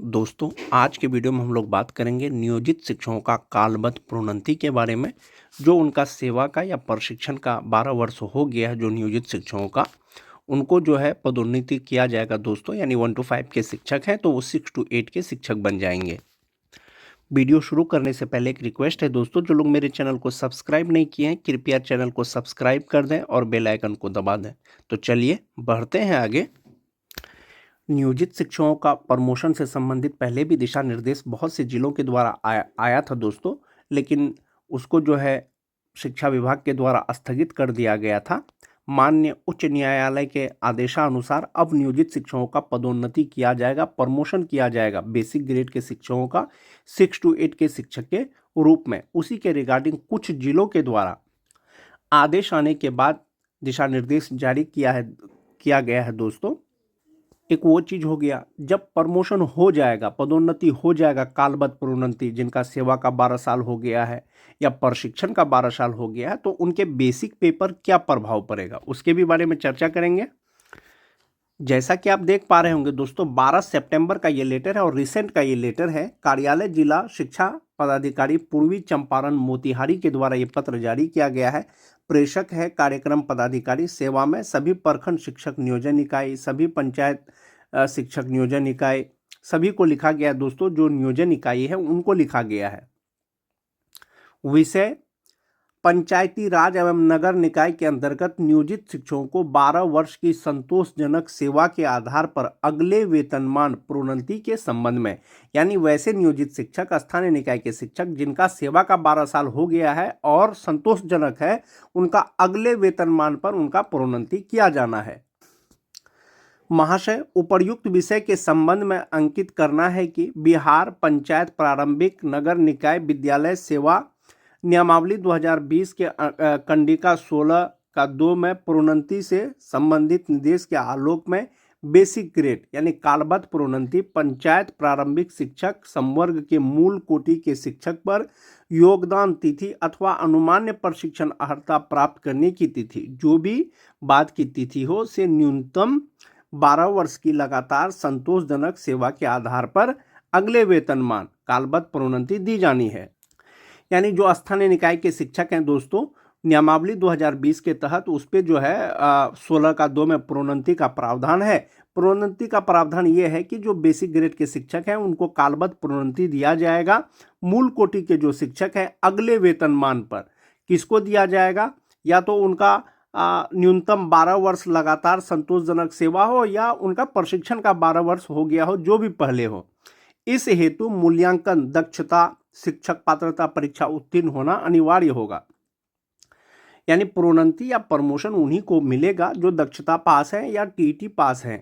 दोस्तों, आज के वीडियो में हम लोग बात करेंगे नियोजित शिक्षकों का कालबद्ध प्रोन्नति के बारे में। जो उनका सेवा का या प्रशिक्षण का 12 वर्ष हो गया है, जो नियोजित शिक्षकों का, उनको जो है पदोन्नति किया जाएगा दोस्तों। यानी 1 to 5 के शिक्षक हैं तो वो 6 to 8 के शिक्षक बन जाएंगे। वीडियो शुरू करने से पहले एक रिक्वेस्ट है दोस्तों, जो लोग मेरे चैनल को सब्सक्राइब नहीं किए हैं कृपया चैनल को सब्सक्राइब कर दें और बेल आइकन को दबा दें। तो चलिए बढ़ते हैं आगे। नियोजित शिक्षकों का प्रमोशन से संबंधित पहले भी दिशा निर्देश बहुत से जिलों के द्वारा आया था दोस्तों, लेकिन उसको जो है शिक्षा विभाग के द्वारा स्थगित कर दिया गया था। माननीय उच्च न्यायालय के आदेशानुसार अब नियोजित शिक्षकों का पदोन्नति किया जाएगा, प्रमोशन किया जाएगा बेसिक ग्रेड के शिक्षकों का 6 to 8 के शिक्षक के रूप में। उसी के रिगार्डिंग कुछ जिलों के द्वारा आदेश आने के बाद दिशा निर्देश जारी किया गया है दोस्तों। एक वो चीज हो गया, जब प्रमोशन हो जाएगा, पदोन्नति हो जाएगा, कालबद्ध प्रोन्नति, जिनका सेवा का 12 साल हो गया है या प्रशिक्षण का 12 साल हो गया है, तो उनके बेसिक पे पर क्या प्रभाव पड़ेगा उसके भी बारे में चर्चा करेंगे। जैसा कि आप देख पा रहे होंगे दोस्तों, 12 सितंबर का ये लेटर है और रिसेंट का ये लेटर है। कार्यालय जिला शिक्षा पदाधिकारी पूर्वी चंपारण मोतिहारी के द्वारा ये पत्र जारी किया गया है। प्रेषक है कार्यक्रम पदाधिकारी सेवा में सभी प्रखंड शिक्षक नियोजन इकाई, सभी पंचायत शिक्षक नियोजन इकाई, सभी को लिखा गया है दोस्तों। जो नियोजन इकाई है उनको लिखा गया है। विषय पंचायती राज एवं नगर निकाय के अंतर्गत नियोजित शिक्षकों को 12 वर्ष की संतोषजनक सेवा के आधार पर अगले वेतनमान प्रोन्नति के संबंध में। यानी वैसे नियोजित शिक्षक, स्थानीय निकाय के शिक्षक जिनका सेवा का 12 साल हो गया है और संतोषजनक है, उनका अगले वेतनमान पर उनका प्रोन्नति किया जाना है। महाशय, उपर्युक्त विषय के संबंध में अंकित करना है कि बिहार पंचायत प्रारंभिक नगर निकाय विद्यालय सेवा नियमावली 2020 के कंडिका 16 का 2 में प्रोन्नति से संबंधित निर्देश के आलोक में बेसिक ग्रेड यानी कालबद्ध प्रोन्नति पंचायत प्रारंभिक शिक्षक संवर्ग के मूल कोटि के शिक्षक पर योगदान तिथि अथवा अनुमान्य प्रशिक्षण अर्हता प्राप्त करने की तिथि, जो भी बाद की तिथि हो, से न्यूनतम 12 वर्ष की लगातार संतोषजनक सेवा के आधार पर अगले वेतनमान कालबद्ध प्रोन्नति दी जानी है। यानी जो स्थानीय निकाय के शिक्षक हैं दोस्तों, नियमावली 2020 के तहत उस पर जो है 16 का 2 में प्रोन्नति का प्रावधान है। प्रोन्नति का प्रावधान ये है कि जो बेसिक ग्रेड के शिक्षक हैं उनको कालबद्ध प्रोन्नति दिया जाएगा। मूल कोटि के जो शिक्षक हैं अगले वेतनमान पर किसको दिया जाएगा, या तो उनका न्यूनतम 12 वर्ष लगातार संतोषजनक सेवा हो या उनका प्रशिक्षण का 12 वर्ष हो गया हो, जो भी पहले हो। इस हेतु मूल्यांकन दक्षता शिक्षक पात्रता परीक्षा उत्तीर्ण होना अनिवार्य होगा। यानी प्रोन्नति या प्रमोशन उन्हीं को मिलेगा जो दक्षता पास है या टीटी पास है।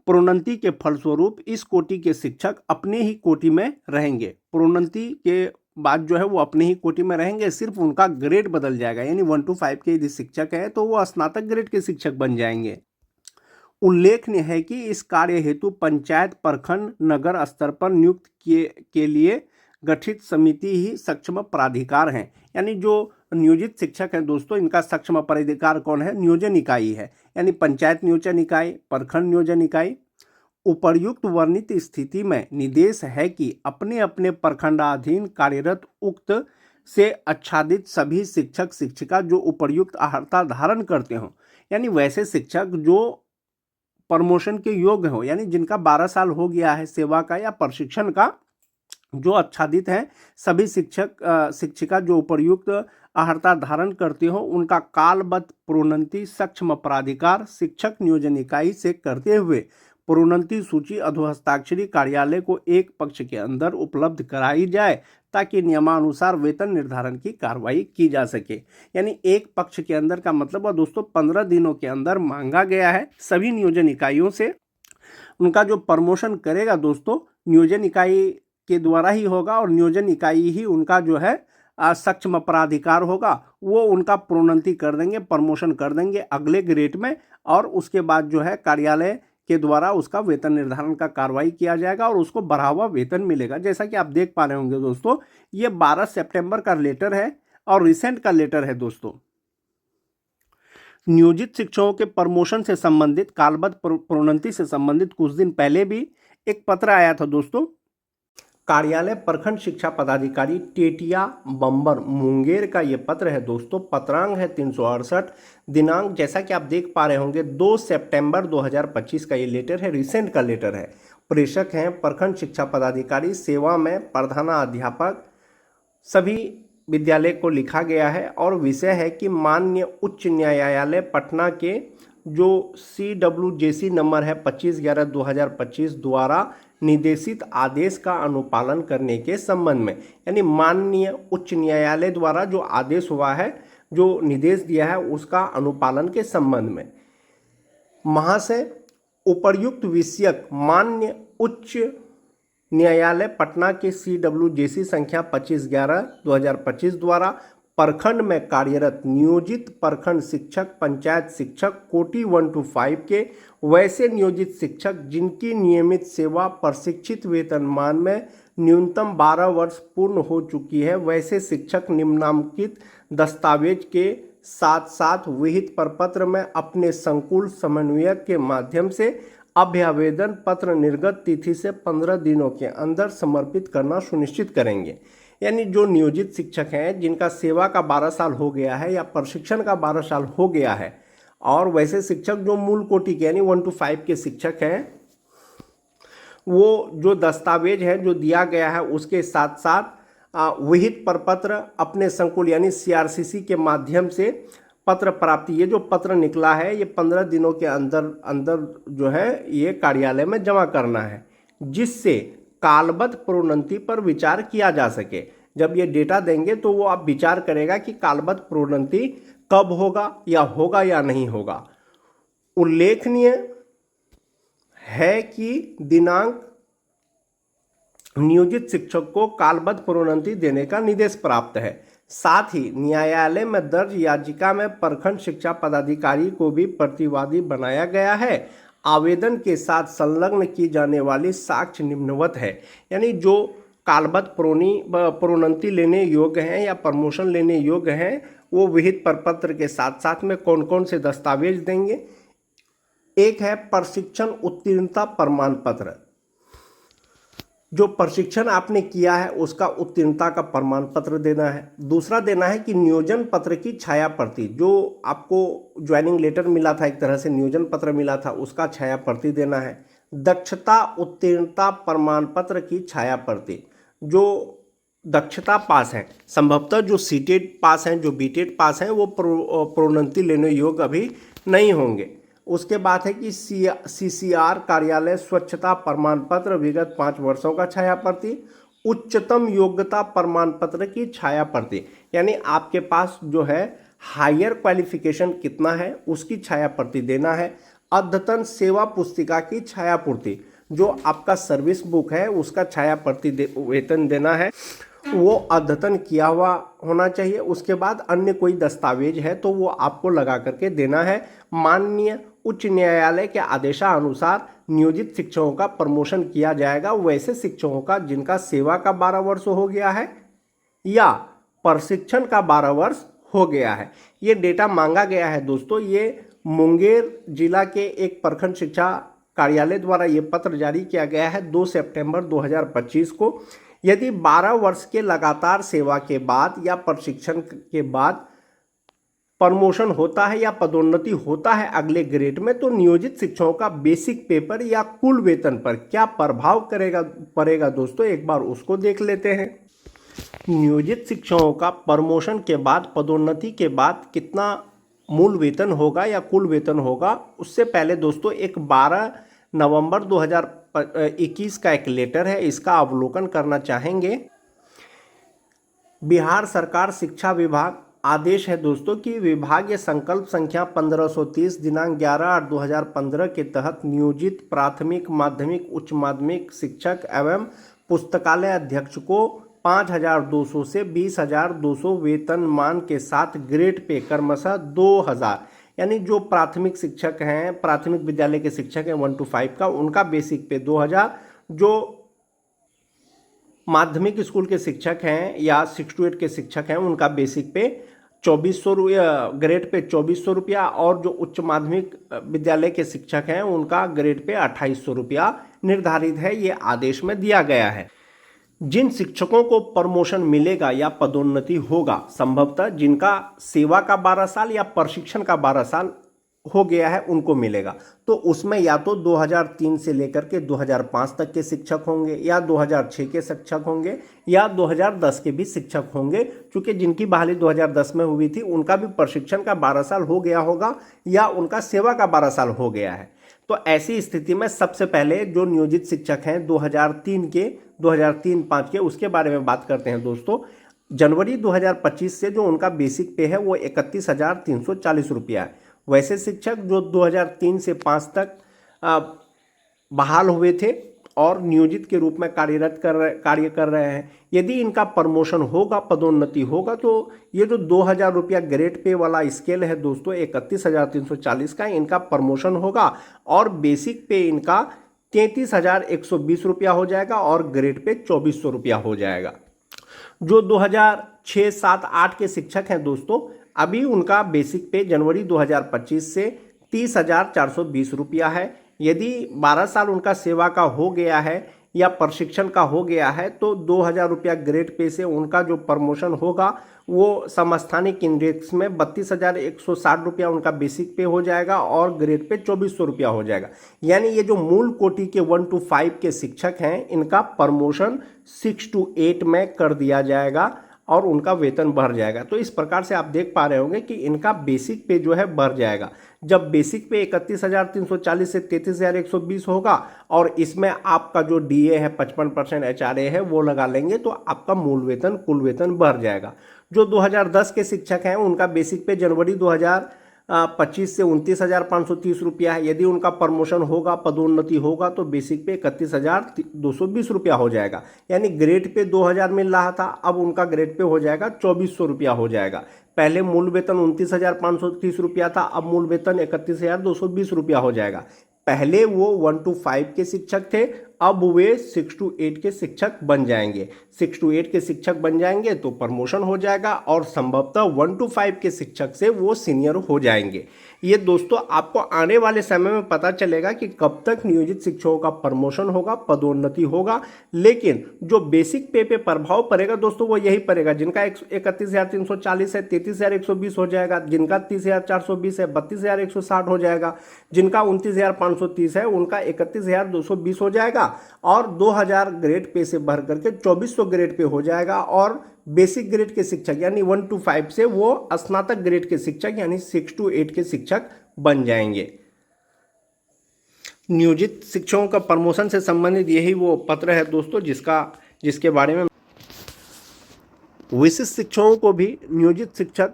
प्रोन्नति के फलस्वरूप इस कोटि के शिक्षक अपने ही कोटि में रहेंगे। प्रोन्नति के बाद जो है वो अपने ही कोटि में रहेंगे, सिर्फ उनका ग्रेड बदल जाएगा। यानी 1 to 5 के यदि शिक्षक है तो वो स्नातक ग्रेड के शिक्षक बन जाएंगे। उल्लेखनीय है कि इस कार्य हेतु पंचायत प्रखंड नगर स्तर पर नियुक्त के लिए गठित समिति ही सक्षम प्राधिकार हैं। यानी जो नियोजित शिक्षक हैं दोस्तों, इनका सक्षम प्राधिकार कौन है? नियोजन इकाई है। यानी पंचायत नियोजन इकाई, प्रखंड नियोजन इकाई। उपर्युक्त वर्णित स्थिति में निर्देश है कि अपने अपने प्रखंडाधीन कार्यरत उक्त से आच्छादित सभी शिक्षक शिक्षिका जो उपर्युक्त अर्हता धारण करते हों, यानी वैसे शिक्षक जो प्रमोशन के योग्य हो, यानी जिनका 12 साल हो गया है सेवा का या प्रशिक्षण का, जो आच्छादित हैं, सभी शिक्षक शिक्षिका जो उपर्युक्त अर्हता धारण करते हो, उनका कालबद्ध प्रोन्नति सक्षम प्राधिकार शिक्षक नियोजन इकाई से करते हुए प्रोन्नति सूची अधोहस्ताक्षरी कार्यालय को एक पक्ष के अंदर उपलब्ध कराई जाए, ताकि नियमानुसार वेतन निर्धारण की कार्रवाई की जा सके। यानी एक पक्ष के अंदर का मतलब है दोस्तों 15 दिनों के अंदर मांगा गया है सभी नियोजन इकाइयों से। उनका जो प्रमोशन करेगा दोस्तों नियोजन इकाई के द्वारा ही होगा और नियोजन इकाई ही उनका जो है सक्षम प्राधिकार होगा। वो उनका प्रोन्नति कर देंगे, प्रमोशन कर देंगे अगले ग्रेड में, और उसके बाद जो है कार्यालय के द्वारा उसका वेतन निर्धारण का कार्रवाई किया जाएगा और उसको बढ़ा हुआ वेतन मिलेगा। जैसा कि आप देख पा रहे होंगे दोस्तों, ये 12 सितंबर का लेटर है और रिसेंट का लेटर है दोस्तों। नियोजित शिक्षकों के प्रमोशन से संबंधित कालबद्ध प्रोन्नति से संबंधित कुछ दिन पहले भी एक पत्र आया था दोस्तों, कार्यालय प्रखंड शिक्षा पदाधिकारी टेटिया बम्बर मुंगेर का ये पत्र है दोस्तों। पत्रांक है 368। दिनांक जैसा कि आप देख पा रहे होंगे 2 सितंबर 2025 का ये लेटर है, रिसेंट का लेटर है। प्रेषक हैं प्रखंड शिक्षा पदाधिकारी, सेवा में प्रधानाध्यापक सभी विद्यालय को लिखा गया है। और विषय है कि माननीय उच्च न्यायालय पटना के जो CWJC नंबर है 25/11/2025 द्वारा निर्देशित आदेश का अनुपालन करने के संबंध में, यानी माननीय उच्च न्यायालय द्वारा जो आदेश हुआ है, जो निर्देश दिया है, उसका अनुपालन के संबंध में महाशय उपर्युक्त विषयक माननीय उच्च न्यायालय पटना के CWJC संख्या 25/11/2025 द्वारा प्रखंड में कार्यरत नियोजित प्रखंड शिक्षक, पंचायत शिक्षक कोटि 1 to 5 के वैसे नियोजित शिक्षक जिनकी नियमित सेवा प्रशिक्षित वेतनमान में न्यूनतम 12 वर्ष पूर्ण हो चुकी है, वैसे शिक्षक निम्नांकित दस्तावेज के साथ साथ विहित प्रपत्र में अपने संकुल समन्वयक के माध्यम से अभ्यावेदन पत्र निर्गत तिथि से 15 दिनों के अंदर समर्पित करना सुनिश्चित करेंगे। यानी जो नियोजित शिक्षक हैं जिनका सेवा का 12 साल हो गया है या प्रशिक्षण का 12 साल हो गया है, और वैसे शिक्षक जो मूल कोटि के यानी 1 to 5 के शिक्षक हैं, वो जो दस्तावेज है जो दिया गया है उसके साथ साथ विहित प्रपत्र अपने संकुल यानी CRCC के माध्यम से पत्र प्राप्ति, ये जो पत्र निकला है ये 15 दिनों के अंदर जो है ये कार्यालय में जमा करना है, जिससे कालबद्ध प्रोन्नति पर विचार किया जा सके। जब ये डेटा देंगे तो वो आप विचार करेगा कि कालबद्ध प्रोन्नति कब होगा या नहीं होगा। उल्लेखनीय है कि दिनांक नियोजित शिक्षक को कालबद्ध प्रोन्नति देने का निर्देश प्राप्त है। साथ ही न्यायालय में दर्ज याचिका में प्रखंड शिक्षा पदाधिकारी को भी प्रतिवादी बनाया गया है। आवेदन के साथ संलग्न की जाने वाली साक्ष्य निम्नवत है, यानी जो कालबद्ध प्रोन्नति लेने योग्य हैं या प्रमोशन लेने योग्य हैं, वो विहित प्रपत्र के साथ साथ में कौन कौन से दस्तावेज देंगे। एक है प्रशिक्षण उत्तीर्णता प्रमाण पत्र, जो प्रशिक्षण आपने किया है उसका उत्तीर्णता का प्रमाण पत्र देना है। दूसरा देना है कि नियोजन पत्र की छाया प्रति, जो आपको ज्वाइनिंग लेटर मिला था, एक तरह से नियोजन पत्र मिला था, उसका छाया प्रति देना है। दक्षता उत्तीर्णता प्रमाण पत्र की छाया प्रति, जो दक्षता पास हैं, संभवतः जो सीटेट पास हैं, जो बीटेट पास हैं, वो प्रोन्नति लेने योग्य अभी नहीं होंगे। उसके बाद है कि CCR कार्यालय स्वच्छता प्रमाण पत्र विगत 5 वर्षों का छाया प्रति, उच्चतम योग्यता प्रमाण पत्र की छाया प्रति, यानी आपके पास जो है हायर क्वालिफिकेशन कितना है उसकी छाया प्रति देना है। अद्यतन सेवा पुस्तिका की छाया पूर्ति, जो आपका सर्विस बुक है उसका छाया प्रति वेतन देना है, वो अद्यतन किया हुआ होना चाहिए। उसके बाद अन्य कोई दस्तावेज है तो वो आपको लगा करके देना है। माननीय उच्च न्यायालय के आदेशानुसार नियोजित शिक्षकों का प्रमोशन किया जाएगा वैसे शिक्षकों का जिनका सेवा का 12 वर्ष हो गया है या प्रशिक्षण का 12 वर्ष हो गया है। ये डेटा मांगा गया है दोस्तों। ये मुंगेर जिला के एक प्रखंड शिक्षा कार्यालय द्वारा ये पत्र जारी किया गया है 2 सितंबर 2025 को। यदि 12 वर्ष के लगातार सेवा के बाद या प्रशिक्षण के बाद प्रमोशन होता है या पदोन्नति होता है अगले ग्रेड में, तो नियोजित शिक्षकों का बेसिक पे पर या कुल वेतन पर क्या प्रभाव पड़ेगा दोस्तों, एक बार उसको देख लेते हैं। नियोजित शिक्षकों का प्रमोशन के बाद पदोन्नति के बाद कितना मूल वेतन होगा या कुल वेतन होगा, उससे पहले दोस्तों एक 12 नवंबर 2021 का एक लेटर है, इसका अवलोकन करना चाहेंगे। बिहार सरकार शिक्षा विभाग आदेश है दोस्तों कि विभागीय संकल्प संख्या 1530 दिनांक 11/8/2015 के तहत नियोजित प्राथमिक माध्यमिक उच्च माध्यमिक शिक्षक एवं पुस्तकालय अध्यक्ष को 5200 से 20,200 वेतनमान के साथ ग्रेड पे क्रमशः 2000, यानी जो प्राथमिक शिक्षक हैं, प्राथमिक विद्यालय के शिक्षक हैं 1 to 5 का, उनका बेसिक पे 2000, जो माध्यमिक स्कूल के शिक्षक हैं या 6 to 8 के शिक्षक हैं उनका बेसिक पे 2400 ग्रेड पे 2400 रुपया, और जो उच्च माध्यमिक विद्यालय के शिक्षक हैं उनका ग्रेड पे 2800 रुपया निर्धारित है, ये आदेश में दिया गया है। जिन शिक्षकों को प्रमोशन मिलेगा या पदोन्नति होगा, संभवतः जिनका सेवा का 12 साल या प्रशिक्षण का 12 साल हो गया है उनको मिलेगा, तो उसमें या तो 2003 से लेकर के 2005 तक के शिक्षक होंगे, या 2006 के शिक्षक होंगे, या 2010 के भी शिक्षक होंगे। क्योंकि जिनकी बहाली 2010 में हुई थी उनका भी प्रशिक्षण का 12 साल हो गया होगा या उनका सेवा का 12 साल हो गया है। तो ऐसी स्थिति में सबसे पहले जो नियोजित शिक्षक हैं 2003-5 के, उसके बारे में बात करते हैं दोस्तों। जनवरी 2025 से जो उनका बेसिक पे है वो 31,340 रुपया है। वैसे शिक्षक जो 2003 से 5 तक बहाल हुए थे और नियोजित के रूप में कार्य कर रहे हैं, यदि इनका प्रमोशन होगा, पदोन्नति होगा, तो ये जो 2,000 रुपया ग्रेड पे वाला स्केल है दोस्तों 31,340 का, इनका प्रमोशन होगा और बेसिक पे इनका 33,120 रुपया हो जाएगा और ग्रेड पे 2,400 रुपया हो जाएगा। जो 2006, 7, 8 के शिक्षक हैं दोस्तों, अभी उनका बेसिक पे जनवरी 2025 से 30,420 रुपया है। यदि 12 साल उनका सेवा का हो गया है या प्रशिक्षण का हो गया है तो 2,000 रुपया ग्रेड पे से उनका जो प्रमोशन होगा वो समस्थानिक इंडेक्स में 32,160 रुपया उनका बेसिक पे हो जाएगा और ग्रेड पे 2,400 रुपया हो जाएगा। यानी ये जो मूल कोटि के 1 to 5 के शिक्षक हैं इनका प्रमोशन 6 to 8 में कर दिया जाएगा और उनका वेतन बढ़ जाएगा। तो इस प्रकार से आप देख पा रहे होंगे कि इनका बेसिक पे जो है बढ़ जाएगा। जब बेसिक पे 31,340 से 33,120 होगा और इसमें आपका जो डीए है 55% एचआरए है वो लगा लेंगे तो आपका मूल वेतन, कुल वेतन बढ़ जाएगा। जो 2010 के शिक्षक हैं उनका बेसिक पे जनवरी 2025 से 29,530 रुपया है। यदि उनका प्रमोशन होगा, पदोन्नति होगा तो बेसिक पे 31,220 रुपया हो जाएगा। यानी ग्रेड पे 2,000 मिल रहा था, अब उनका ग्रेड पे हो जाएगा 2,400 रुपया हो जाएगा। पहले मूल वेतन 29,530 रुपया था, अब मूल वेतन 31,220 रुपया हो जाएगा। पहले वो 1 to 5 के शिक्षक थे, अब वे 6 to 8 के शिक्षक बन जाएंगे। 6 to 8 के शिक्षक बन जाएंगे तो प्रमोशन हो जाएगा और संभवतः 1 to 5 के शिक्षक से वो सीनियर हो जाएंगे। ये दोस्तों आपको आने वाले समय में पता चलेगा कि कब तक नियोजित शिक्षकों का प्रमोशन होगा, पदोन्नति होगा। लेकिन जो बेसिक पे प्रभाव पड़ेगा दोस्तों वो यही पड़ेगा, जिनका 31,340 है 33,120 हो जाएगा, जिनका 30,420 है 32,160 हो जाएगा, जिनका 29,530 है उनका 31,220 हो जाएगा और 2,000 ग्रेड पे से बढ़ करके 2,400 ग्रेड पे हो जाएगा। और बेसिक ग्रेड के शिक्षक यानी 1 to 5 से वो स्नातक ग्रेड के शिक्षक यानी 6 to 8 के शिक्षक बन जाएंगे। नियोजित शिक्षकों का प्रमोशन से संबंधित यही वो पत्र है दोस्तों जिसके बारे में विशिष्ट शिक्षकों को भी नियोजित शिक्षक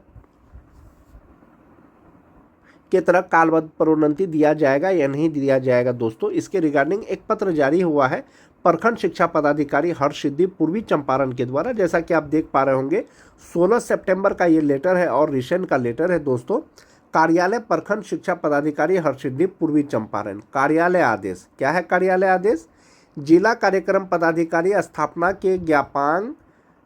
के तरह कालबद्ध प्रोन्नति दिया जाएगा या नहीं दिया जाएगा दोस्तों, इसके रिगार्डिंग एक पत्र जारी हुआ है प्रखंड शिक्षा पदाधिकारी हर्षसिद्धि पूर्वी चंपारण के द्वारा। जैसा कि आप देख पा रहे होंगे 16 सितंबर का ये लेटर है और रिसेंट का लेटर है दोस्तों। कार्यालय प्रखंड शिक्षा पदाधिकारी हर्षसिद्धि पूर्वी चंपारण। कार्यालय आदेश क्या है? कार्यालय आदेश जिला कार्यक्रम पदाधिकारी स्थापना के ज्ञापांक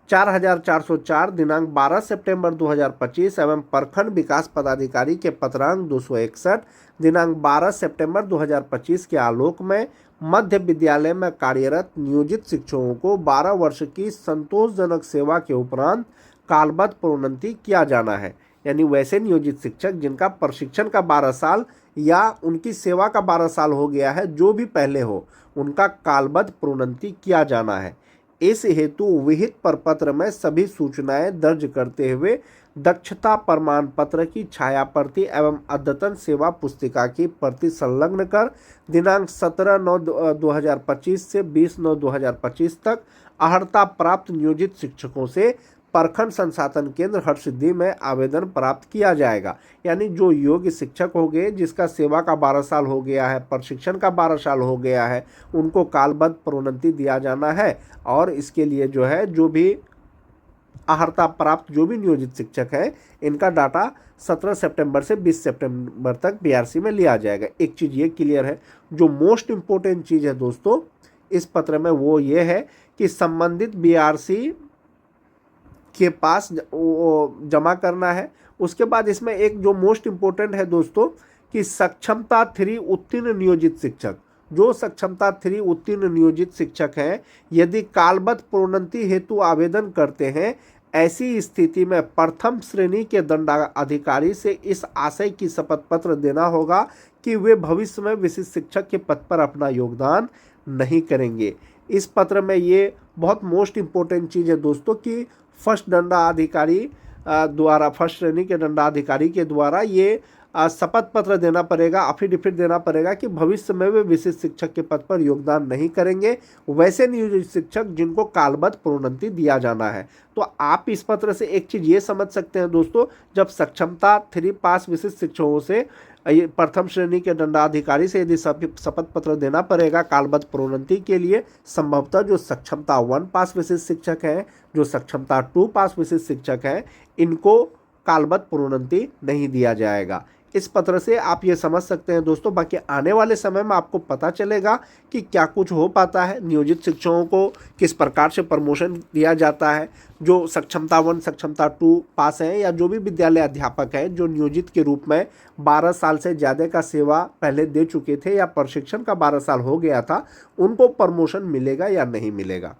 4,404 दिनांक 12 सितंबर 2025 एवं प्रखंड विकास पदाधिकारी के पत्रांक 261 दिनांक 12 सितंबर 2025 के आलोक में मध्य विद्यालय में कार्यरत नियोजित शिक्षकों को 12 वर्ष की संतोषजनक सेवा के उपरांत कालबद्ध प्रोन्नति किया जाना है। यानी वैसे नियोजित शिक्षक जिनका प्रशिक्षण का 12 साल या उनकी सेवा का 12 साल हो गया है, जो भी पहले हो, उनका कालबद्ध प्रोन्नति किया जाना है। इस हेतु विहित प्रपत्र में सभी सूचनाएं दर्ज करते हुए दक्षता प्रमाण पत्र की छायाप्रति एवं अद्यतन सेवा पुस्तिका की प्रति संलग्न कर दिनांक 17/9/2025 से 20/9/2025 तक अर्हता प्राप्त नियोजित शिक्षकों से प्रखंड संसाधन केंद्र हर्षसिद्धि में आवेदन प्राप्त किया जाएगा। यानी जो योग्य शिक्षक हो गए, जिसका सेवा का 12 साल हो गया है, प्रशिक्षण का 12 साल हो गया है, उनको कालबद्ध प्रोन्नति दिया जाना है। और इसके लिए जो है जो भी अर्हता प्राप्त जो भी नियोजित शिक्षक है, इनका डाटा 17 सितंबर से 20 सितंबर तक बीआरसी में लिया जाएगा। एक चीज़ ये क्लियर है, जो मोस्ट इम्पोर्टेंट चीज़ है दोस्तों इस पत्र में, वो ये है कि संबंधित बीआरसी के पास जमा करना है। उसके बाद इसमें एक जो मोस्ट इम्पोर्टेंट है दोस्तों कि सक्षमता 3 उत्तीर्ण नियोजित शिक्षक, जो सक्षमता 3 उत्तीर्ण नियोजित शिक्षक हैं, यदि कालबद्ध प्रोन्नति हेतु आवेदन करते हैं, ऐसी स्थिति में प्रथम श्रेणी के दंडाधिकारी से इस आशय की शपथ पत्र देना होगा कि वे भविष्य में विशिष्ट शिक्षक के पद पर अपना योगदान नहीं करेंगे। इस पत्र में ये बहुत मोस्ट इम्पोर्टेंट चीज़ है दोस्तों कि फर्स्ट दंडाधिकारी द्वारा, फर्स्ट श्रेणी के दंडाधिकारी के द्वारा ये शपथ पत्र देना पड़ेगा, अफिडेविट देना पड़ेगा कि भविष्य में वे विशिष्ट शिक्षक के पद पर योगदान नहीं करेंगे, वैसे नियोजित शिक्षक जिनको कालबद्ध प्रोन्नति दिया जाना है। तो आप इस पत्र से एक चीज़ ये समझ सकते हैं दोस्तों, जब सक्षमता 3 पास विशिष्ट शिक्षकों से प्रथम श्रेणी के दंडाधिकारी से यदि शपथ पत्र देना पड़ेगा कालबद्ध प्रोन्नति के लिए, संभवतः जो सक्षमता 1 पास विशिष्ट शिक्षक हैं, जो सक्षमता 2 पास विशिष्ट शिक्षक हैं, इनको कालबद्ध प्रोन्नति नहीं दिया जाएगा। इस पत्र से आप ये समझ सकते हैं दोस्तों। बाकी आने वाले समय में आपको पता चलेगा कि क्या कुछ हो पाता है, नियोजित शिक्षकों को किस प्रकार से प्रमोशन दिया जाता है, जो सक्षमता 1 सक्षमता 2 पास हैं या जो भी विद्यालय अध्यापक हैं जो नियोजित के रूप में 12 साल से ज़्यादा का सेवा पहले दे चुके थे या प्रशिक्षण का 12 साल हो गया था, उनको प्रमोशन मिलेगा या नहीं मिलेगा।